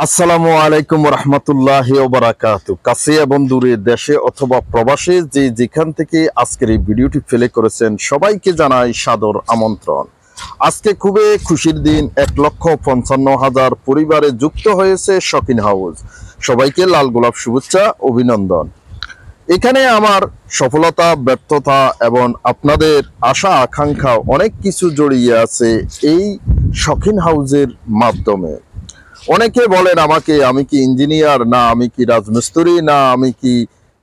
আসসালামু আলাইকুম রহমতুল্লাহি ওয়া বারাকাতুহু। কাছে এবং দূরে, দেশে অথবা প্রবাসে যে যেখান থেকে আজকের এই ভিডিওটি প্লে করেছেন সবাইকে জানাই সাদর আমন্ত্রণ। আজকে খুবই খুশির দিন। 1,55,000 পরিবারে যুক্ত হয়েছে শৌখিন হাউস। সবাইকে লাল গোলাপ শুভেচ্ছা, অভিনন্দন। এখানে আমার সফলতা, ব্যর্থতা এবং আপনাদের আশা আকাঙ্ক্ষা অনেক কিছু জড়িয়ে আছে এই শৌখিন হাউসের মাধ্যমে। অনেকে বলেন আমাকে, আমি কি ইঞ্জিনিয়ার, না আমি কি রাজমিস্ত্রি, না আমি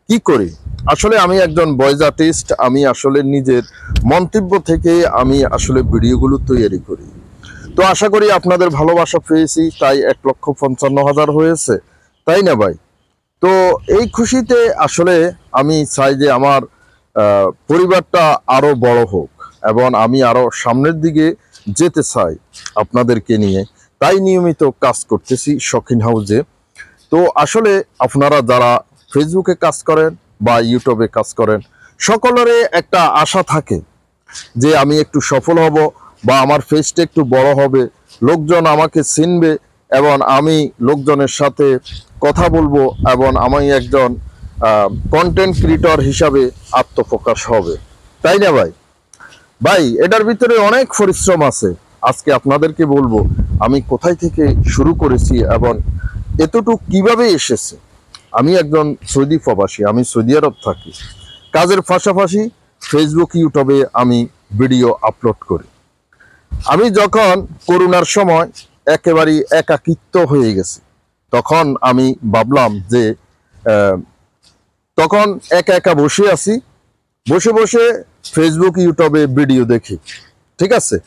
কি করি। আসলে আমি একজন ভয়েস আর্টিস্ট। আমি আসলে নিজের মন্তব্য থেকে আমি আসলে ভিডিওগুলো তৈরি করি। তো আশা করি আপনাদের ভালোবাসা পেয়েছি, তাই 1,55,000 হয়েছে, তাই না ভাই? তো এই খুশিতে আসলে আমি চাই যে আমার পরিবারটা আরো বড় হোক এবং আমি আরো সামনের দিকে যেতে চাই আপনাদেরকে নিয়ে। তাই নিয়মিত কাজ করতেছি শৌখিন হাউসে। তো আসলে আপনারা যারা ফেসবুকে কাজ করেন বা ইউটিউবে কাজ করেন, সকলেরই একটা আশা থাকে যে আমি একটু সফল হব বা আমার ফেসটা একটু বড় হবে, লোকজন আমাকে চিনবে এবং আমি লোকজনের সাথে কথা বলবো এবং আমি একজন কন্টেন্ট ক্রিয়েটর হিসাবে আত্মপ্রকাশ হবে, তাই না ভাই? ভাই, এটার ভিতরে অনেক পরিশ্রম আছে। আজকে আপনাদেরকে বলবো আমি কোথায় থেকে শুরু করেছি এবং এতটুকু কিভাবে এসেছে। আমি একজন সৌদি প্রবাসী, আমি সৌদি আরব থাকি। কাজের পাশাপাশি ফেসবুক, ইউটিউবে আমি ভিডিও আপলোড করি। আমি যখন করোনার সময় একেবারেই একাকিত্ব হয়ে গেছি, তখন আমি ভাবলাম যে তখন একা একা বসে আছি, বসে বসে ফেসবুক, ইউটিউবে ভিডিও দেখি। ঠিক আছে,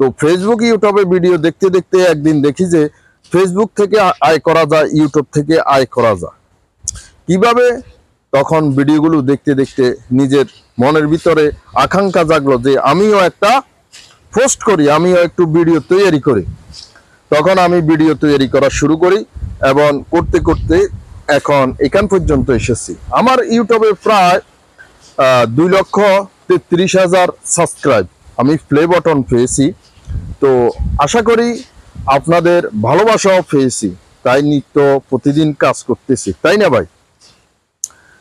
তো ফেসবুক, ইউটিউবে ভিডিও দেখতে দেখতে একদিন দেখি যে ফেসবুক থেকে আয় করা যায়, ইউটিউব থেকে আয় করা যায় কিভাবে। তখন ভিডিওগুলো দেখতে দেখতে নিজের মনের ভিতরে আকাঙ্ক্ষা জাগলো যে আমিও একটা পোস্ট করি, আমিও একটু ভিডিও তৈরি করি। তখন আমি ভিডিও তৈরি করা শুরু করি এবং করতে করতে এখন এখান পর্যন্ত এসেছি। আমার ইউটিউবে প্রায় 2,33,000 সাবস্ক্রাইব আমি প্লে বাটন পেয়েছি। তো আশা করি আপনাদের ভালোবাসাও পেয়েছি, তাই নিত্য প্রতিদিন কাজ করতেছি, তাই না ভাই?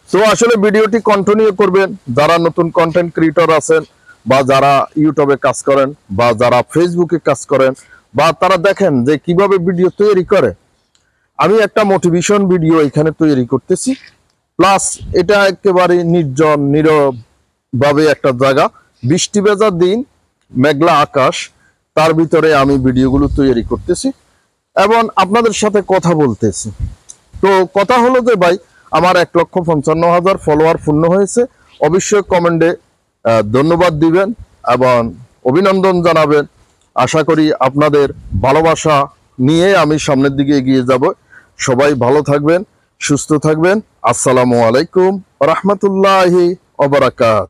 তো আসলে ভিডিওটি কন্টিনিউ করবেন যারা নতুন কন্টেন্ট ক্রিয়েটর আছেন, বা যারা ইউটিউবে কাজ করেন, বা যারা ফেসবুকে কাজ করেন, বা তারা দেখেন যে কিভাবে ভিডিও তৈরি করে। আমি একটা মোটিভেশন ভিডিও এখানে তৈরি করতেছি, প্লাস এটা একেবারে নির্জন নীরব ভাবে একটা জায়গা, বৃষ্টি ভেজা দিন, মেঘলা আকাশ, তার ভিতরে আমি ভিডিওগুলো তৈরি করতেছি এবং আপনাদের সাথে কথা বলতেছি। তো কথা হলো যে ভাই, আমার 1,55,000 ফলোয়ার পূর্ণ হয়েছে। অবশ্যই কমেন্টে ধন্যবাদ দিবেন এবং অভিনন্দন জানাবেন। আশা করি আপনাদের ভালোবাসা নিয়ে আমি সামনের দিকে এগিয়ে যাব। সবাই ভালো থাকবেন, সুস্থ থাকবেন। আসসালামু আলাইকুম ওয়া রাহমাতুল্লাহি ওয়া বারাকাতুহু।